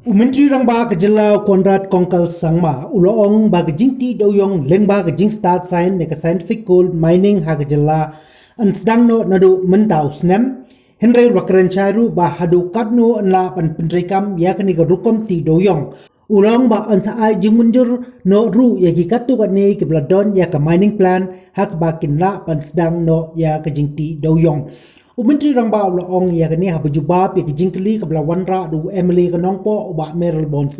Umentri rang ba ke jylla Konrad Kongkal sangma uloong ba ke jingti doyong leng ba ke jing start sign ne ke scientific gold mining ha ke jylla an sdang no nadu mynta snem henry wakren chairu ba hadu kadno anla pan pendrekam ya ke ni ke rukom ti doyong ulong ba an sa ai jingmynjur no ru ya ki katu ka ne ke bladon ya ke mining plan hak ba kin la pan sdang no ya ke jingti doyong Umentri rang ba ong ya gani ha bujubab ya jingkli kabla wanra du Emily kanong po ba Meryl Bonds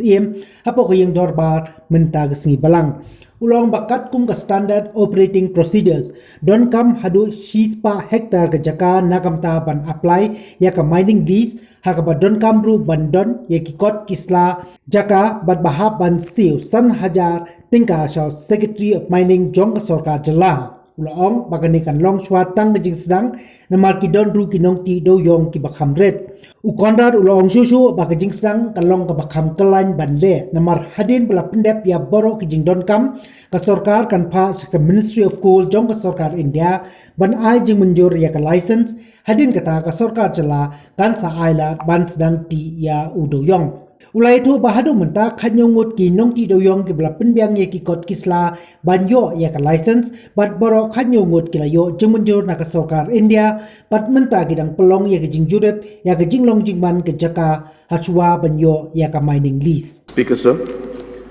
hapo ko yung dorbar mynta sngi balang ulong bakat kum ka standard operating procedures don kam hadu shispa hektar ka jaka nakamta ban apply ya ka mining lease ha ka don kam ru bandon ya ki kot kisla jaka bad bahab ban siu san hajar tingka shaw secretary of mining jong ka sarkar jylla Ulaong baganikan long swatang jing sdang na markidon ru kinong ti do yong ki bakham red. Ukonrad ulaong susu bagajing sdang kalong ka bakham kelain banle na mar hadin bela pendep ya boro ki jing don kam ka sarkar kan pa sa Ministry of Coal jong ka sarkar India ban ai jingmynjur ya ka license hadin kata ka sarkar jylla kan sa aila ban sdang ti ya udo yong. Ulai itu bahadu menta kanyongut ki nong ti doyong ki bela penbiang ye ki kot kisla banyo ya ka license bat boro kanyongut ki layo jingmynjur na ka sarkar India bat menta gidang pelong ya ki jingjurep ya ka jinglong jingman ke jaka hachua banyo ya ka mining lease. Speaker sir,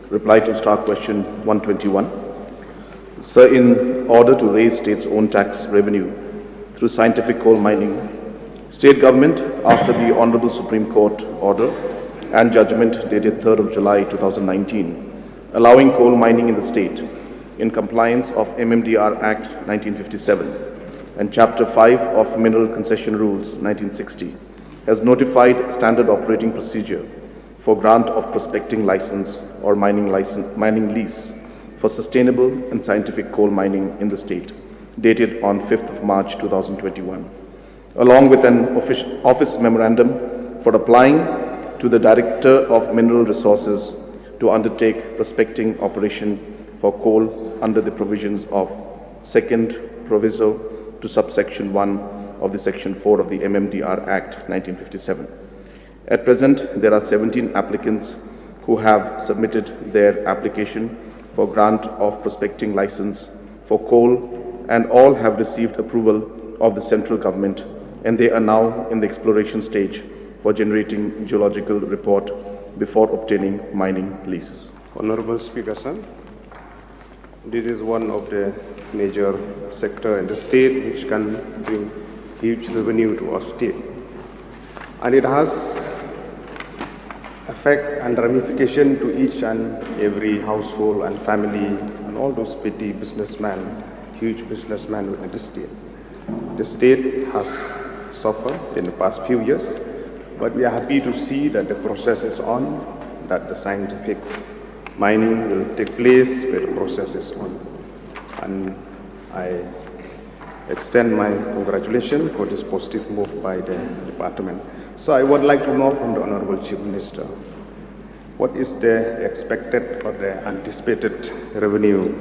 reply to star question 121. Sir, in order to raise state's own tax revenue through scientific coal mining, state government after the Honorable Supreme Court order and judgment dated 3rd of July 2019, allowing coal mining in the state in compliance of MMDR Act 1957 and Chapter 5 of Mineral Concession Rules 1960, has notified standard operating procedure for grant of prospecting license or mining lease for sustainable and scientific coal mining in the state, dated on 5th of March 2021, along with an office memorandum for applying to the Director of Mineral Resources to undertake prospecting operation for coal under the provisions of 2nd Proviso to subsection 1 of the Section 4 of the MMDR Act 1957. At present, there are 17 applicants who have submitted their application for grant of prospecting license for coal, and all have received approval of the central government, and they are now in the exploration stage for generating geological report before obtaining mining leases. Honorable Speaker, sir, this is one of the major sector in the state which can bring huge revenue to our state, and it has effect and ramification to each and every household and family and all those petty businessmen, huge businessmen within the state. The state has suffered in the past few years, but we are happy to see that the process is on, that the scientific mining will take place where the process is on. And I extend my congratulations for this positive move by the department. So I would like to know from the Honorable Chief Minister, what is the expected or the anticipated revenue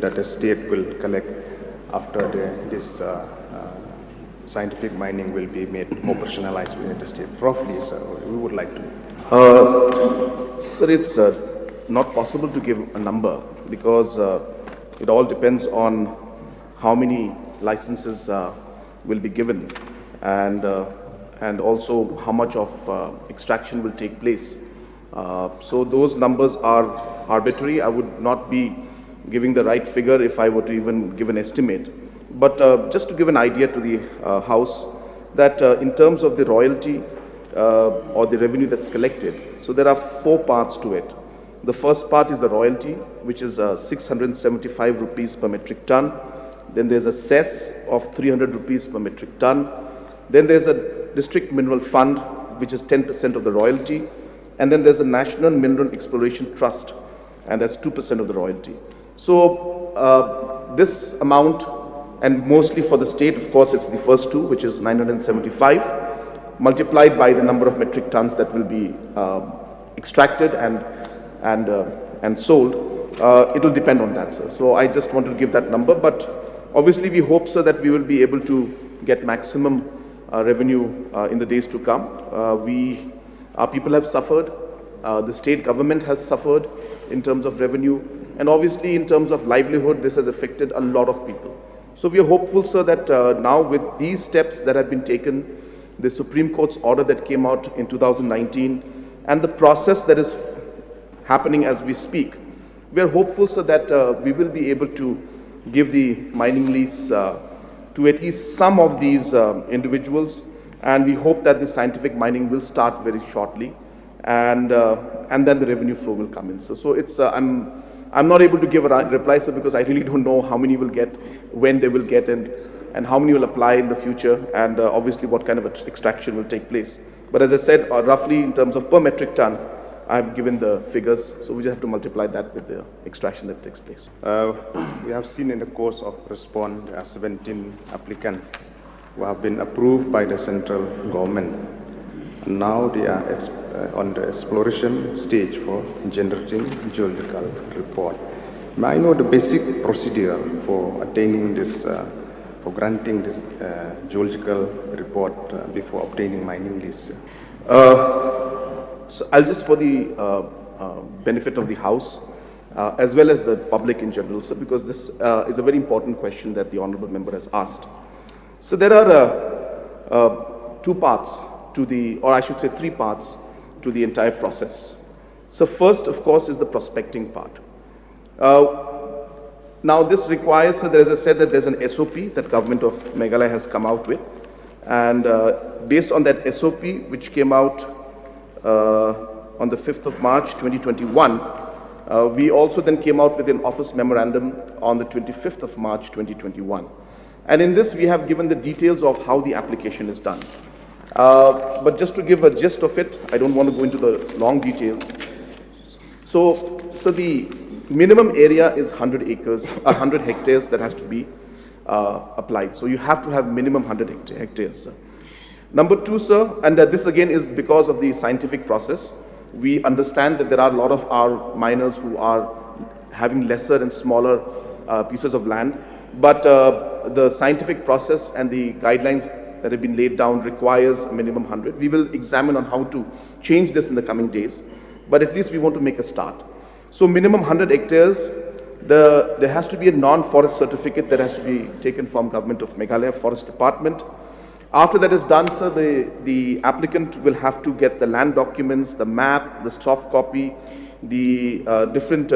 that the state will collect after this scientific mining will be made operationalized within the state? Roughly, sir, we would like to. Sir, it's not possible to give a number because it all depends on how many licenses will be given and also how much of extraction will take place. So those numbers are arbitrary. I would not be giving the right figure if I were to even give an estimate. But just to give an idea to the House, that in terms of the royalty or the revenue that's collected, so there are 4 parts to it. The first part is the royalty, which is 675 rupees per metric ton. Then there's a cess of 300 rupees per metric ton. Then there's a district mineral fund, which is 10% of the royalty. And then there's a National Mineral Exploration Trust, and that's 2% of the royalty. So this amount, and mostly for the state, of course, it's the first two, which is 975, multiplied by the number of metric tons that will be extracted and sold. It will depend on that, sir. So I just wanted to give that number, but obviously we hope, sir, that we will be able to get maximum revenue in the days to come. Our people have suffered The state government has suffered in terms of revenue, and obviously in terms of livelihood, this has affected a lot of people. So we are hopeful, sir, that now with these steps that have been taken, the Supreme Court's order that came out in 2019, and the process that is happening as we speak, we are hopeful, sir, that we will be able to give the mining lease to at least some of these individuals, and we hope that the scientific mining will start very shortly, and then the revenue flow will come in. So it's I'm not able to give a reply, sir, because I really don't know how many will get, when they will get, and how many will apply in the future, and obviously what kind of extraction will take place. But as I said, roughly in terms of per metric ton, I've given the figures, so we just have to multiply that with the extraction that takes place. We have seen in the course of response, there are 17 applicants who have been approved by the central government. Now they are on the exploration stage for generating geological report. May I know the basic procedure for attaining this, for granting this geological report before obtaining mining lease? So I'll just, for the benefit of the House, as well as the public in general, sir, because this is a very important question that the honourable member has asked. So there are two parts to the, or I should say 3 parts to the entire process. So first, of course, is the prospecting part. Now this requires, as I said, that there's an SOP that government of Meghalaya has come out with, and based on that SOP, which came out on the 5th of March 2021, we also then came out with an office memorandum on the 25th of March 2021. And in this, we have given the details of how the application is done. But just to give a gist of it, I don't want to go into the long details. So the minimum area is 100 acres, 100 hectares that has to be applied. So you have to have minimum 100 hectares, sir. Number 2, sir, and this again is because of the scientific process. We understand that there are a lot of our miners who are having lesser and smaller pieces of land, but the scientific process and the guidelines that have been laid down requires a minimum 100. We will examine on how to change this in the coming days, but at least we want to make a start. So minimum 100 hectares, there has to be a non-forest certificate that has to be taken from Government of Meghalaya Forest Department. After that is done, sir, the applicant will have to get the land documents, the map, the soft copy, the different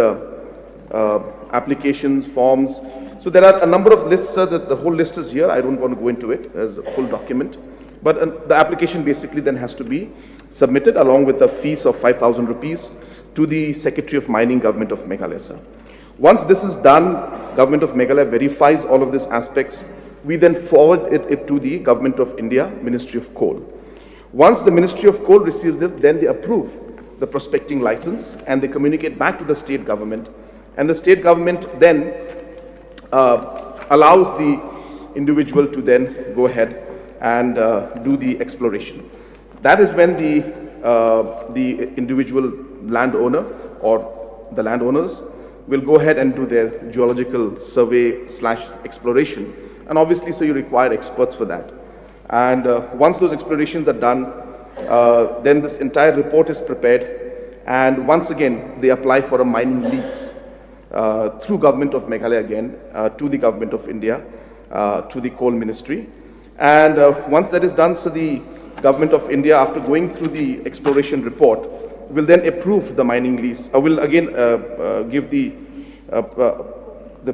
applications, forms. So there are a number of lists, sir, that the whole list is here. I don't want to go into it as a full document. But the application basically then has to be submitted along with a fees of 5,000 rupees to the Secretary of Mining, Government of Meghalaya, sir. Once this is done, Government of Meghalaya verifies all of these aspects. We then forward it to the Government of India, Ministry of Coal. Once the Ministry of Coal receives it, then they approve the prospecting license and they communicate back to the state government. And the state government then allows the individual to then go ahead and do the exploration. That is when the individual landowner or the landowners will go ahead and do their geological survey / exploration. And obviously, so you require experts for that. And once those explorations are done, then this entire report is prepared. And once again, they apply for a mining lease through Government of Meghalaya again, to the Government of India, to the Coal Ministry. And once that is done, so the Government of India, after going through the exploration report, will then approve the mining lease. Will again give the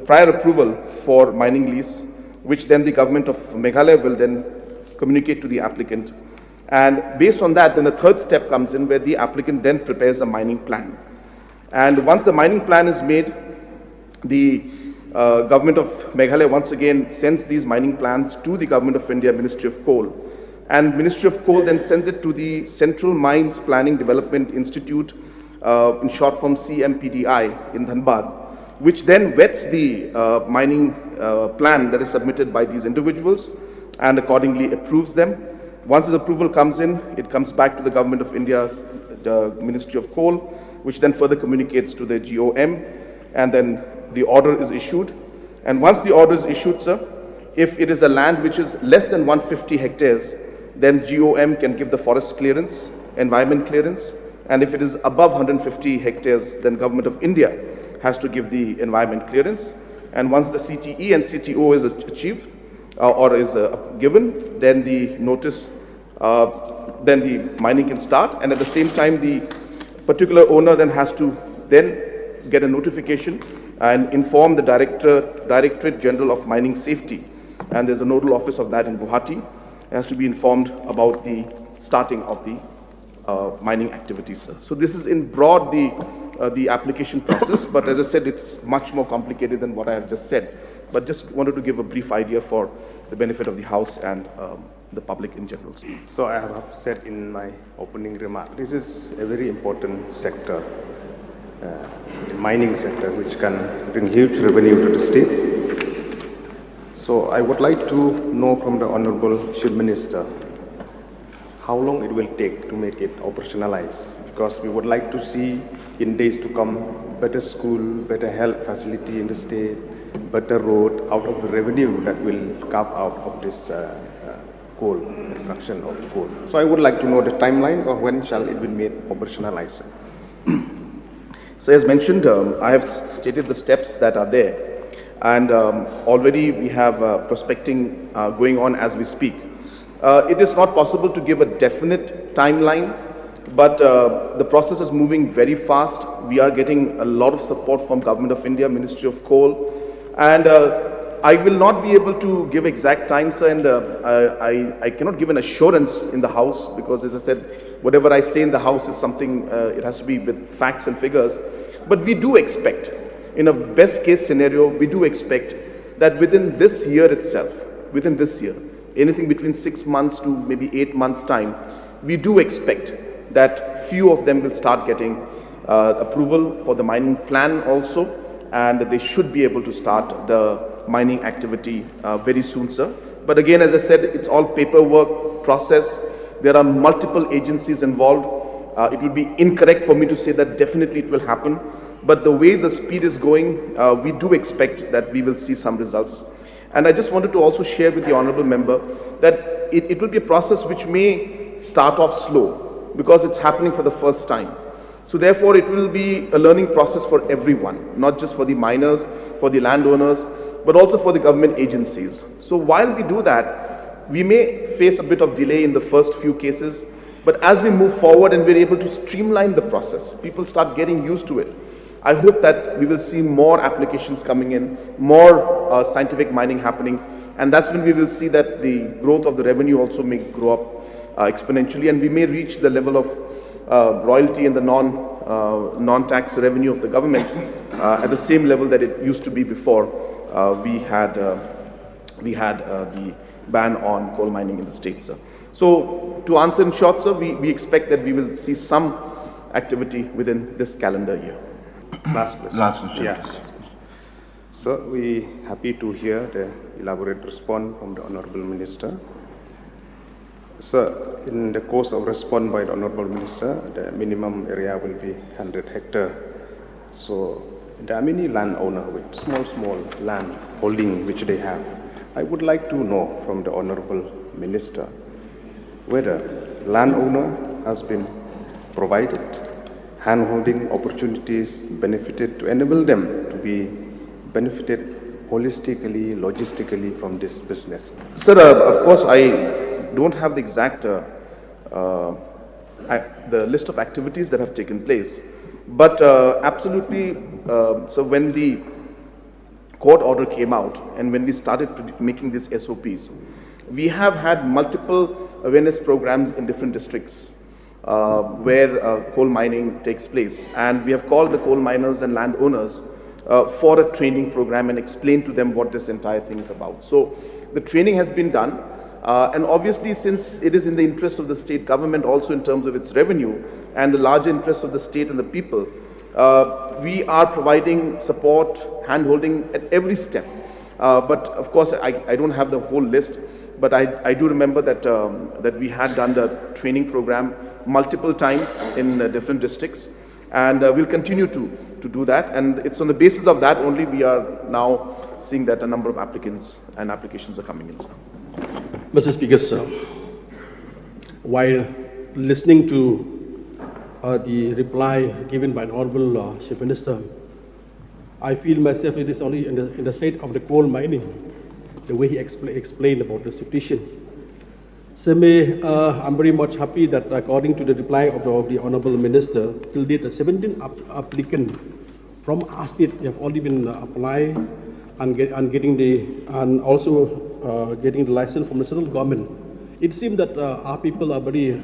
prior approval for mining lease, which then the Government of Meghalaya will then communicate to the applicant. And based on that, then the third step comes in where the applicant then prepares a mining plan. And once the mining plan is made, the Government of Meghalaya once again sends these mining plans to the Government of India, Ministry of Coal. And Ministry of Coal then sends it to the Central Mines Planning Development Institute, in short form CMPDI in Dhanbad, which then vets the mining plan that is submitted by these individuals and accordingly approves them. Once the approval comes in, it comes back to the Government of India's Ministry of Coal, which then further communicates to the GOM, and then the order is issued. And once the order is issued, sir, if it is a land which is less than 150 hectares, then GOM can give the forest clearance, environment clearance, And if it is above 150 hectares, then Government of India has to give the environment clearance. And once the CTE and CTO is achieved or is given, then the notice, then the mining can start. And at the same time, the particular owner then has to then get a notification and inform the Directorate General of Mining Safety. And there's a nodal office of that in Guwahati. It has to be informed about the starting of the mining activities, sir. So this is in broad the application process, but as I said, it's much more complicated than what I have just said. But just wanted to give a brief idea for the benefit of the House and the public in general. So I have said in my opening remark, this is a very important sector, the mining sector, which can bring huge revenue to the state. So I would like to know from the Honorable Chief Minister how long it will take to make it operationalized, because we would like to see in days to come better school, better health facility in the state, better road out of the revenue that will come out of this coal, extraction of coal. So I would like to know the timeline of when shall it be made operationalized. So as mentioned, I have stated the steps that are there, and already we have prospecting going on as we speak. It is not possible to give a definite timeline, but the process is moving very fast. We are getting a lot of support from Government of India, Ministry of Coal, and I will not be able to give exact time, sir, and I cannot give an assurance in the House, because as I said, whatever I say in the House is something, it has to be with facts and figures. But we do expect, in a best case scenario, we do expect that within this year itself, within this year, anything between 6 months to maybe 8 months time, we do expect that few of them will start getting approval for the mining plan also, and they should be able to start the mining activity very soon, sir. But again, as I said, it's all paperwork process. There are multiple agencies involved. It would be incorrect for me to say that definitely it will happen. But the way the speed is going, we do expect that we will see some results. And I just wanted to also share with the Honourable Member that it will be a process which may start off slow, because it's happening for the first time. So therefore, it will be a learning process for everyone, not just for the miners, for the landowners, but also for the government agencies. So while we do that, we may face a bit of delay in the first few cases, but as we move forward and we're able to streamline the process, people start getting used to it. I hope that we will see more applications coming in, more scientific mining happening, and that's when we will see that the growth of the revenue also may grow up exponentially, and we may reach the level of royalty and the non-tax revenue of the government at the same level that it used to be before we had the ban on coal mining in the state, sir. So to answer in short, sir, we expect that we will see some activity within this calendar year. Last question. Last question. Yeah. So we happy to hear the elaborate response from the Honourable Minister. So in the course of response by the Honourable Minister, the minimum area will be 100 hectare. So there are many landowners with small land holding which they have. I would like to know from the Honourable Minister whether landowner has been provided hand-holding opportunities benefited to enable them to be benefited holistically, logistically from this business. Sir, of course, I don't have the exact the list of activities that have taken place, but absolutely. So when the court order came out and when we started making these SOPs, we have had multiple awareness programs in different districts where coal mining takes place, and we have called the coal miners and landowners for a training program and explained to them what this entire thing is about. So the training has been done, and obviously since it is in the interest of the state government also in terms of its revenue and the larger interest of the state and the people, we are providing support, hand-holding at every step. But of course, I don't have the whole list, but I do remember that, that we had done the training program multiple times in different districts, and we'll continue to do that, and it's on the basis of that only we are now seeing that a number of applicants and applications are coming in, sir. Mr. Speaker, sir, while listening to the reply given by an Honorable Chief Minister, I feel myself it is only in the state of the coal mining, the way he explained about the situation. So I'm very much happy that according to the reply of the Honorable Minister, till date the 17 applicant from our state have already been applied and also getting the license from the central government. It seems that our people are very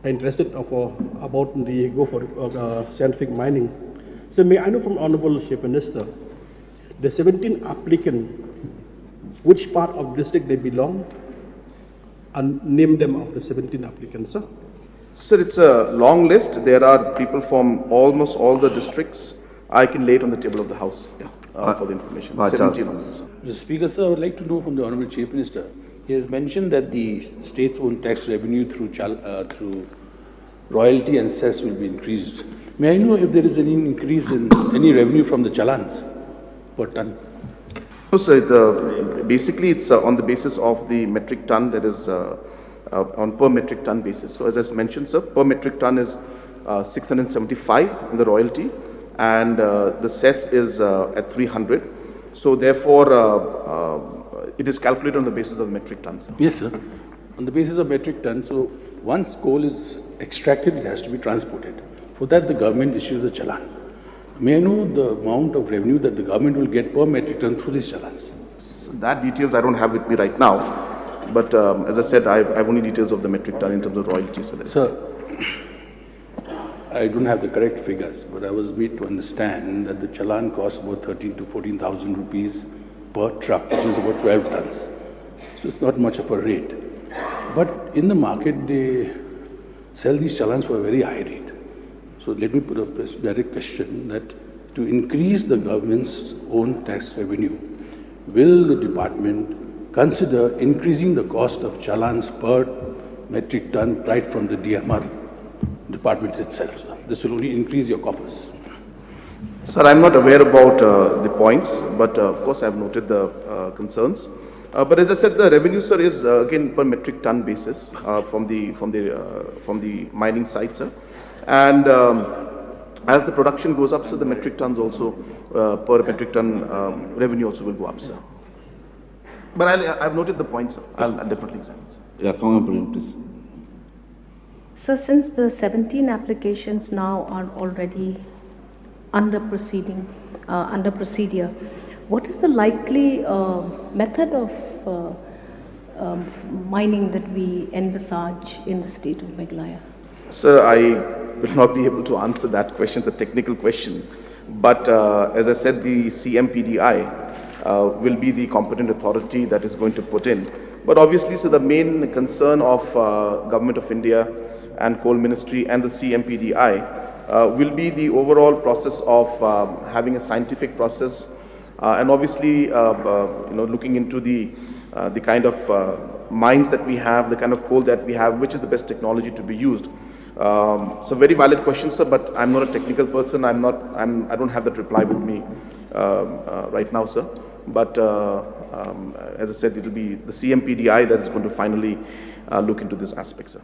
interested about the go for scientific mining. So may I know from Honorable Chief Minister, the 17 applicant, which part of district they belong, and name them of the 17 applicants, sir? Sir, it's a long list. There are people from almost all the districts. I can lay it on the table of the House for the information. 17 of them, sir. Mr. Speaker, sir, I would like to know from the Honourable Chief Minister. He has mentioned that the state's own tax revenue through royalty and cess will be increased. May I know if there is any increase in any revenue from the challans per ton? No, sir. Basically, it's on the basis of the metric ton, that is on per metric ton basis. So, as I mentioned, sir, per metric ton is 675 in the royalty, and the cess is at 300. So, therefore, it is calculated on the basis of metric tons. Sir. Yes, sir. On the basis of metric ton. So, once coal is extracted, it has to be transported. For that, the government issues a challan. May I know the amount of revenue that the government will get per metric ton through these challans? So that details I don't have with me right now. But as I said, I have only details of the metric ton in terms of royalties. Sir, I don't have the correct figures, but I was made to understand that the challan costs about 13 to 14,000 rupees per truck, which is about 12 tons. So it's not much of a rate. But in the market, they sell these challans for a very high rate. So let me put a direct question that to increase the government's own tax revenue, will the department consider increasing the cost of challans per metric ton right from the DMR department itself? Sir? This will only increase your coffers. Sir, I'm not aware about the points, but of course I have noted the concerns. But as I said, the revenue, sir, is again per metric ton basis from the mining site, sir. And as the production goes up, so the metric tons also per metric ton revenue also will go up, sir. But I've noted the points, sir. I'll definitely examine. Yeah, Congress, please. So since the 17 applications now are already under procedure, what is the likely method of mining that we envisage in the state of Meghalaya? Sir, I will not be able to answer that question. It's a technical question. But as I said, the CMPDI will be the competent authority that is going to put in. But obviously, so the main concern of Government of India and Coal Ministry and the CMPDI will be the overall process of having a scientific process and obviously looking into the kind of mines that we have, the kind of coal that we have, which is the best technology to be used. So very valid question, sir, but I'm not a technical person. I don't have that reply with me right now, sir. But as I said, it will be the CMPDI that is going to finally look into this aspect, sir.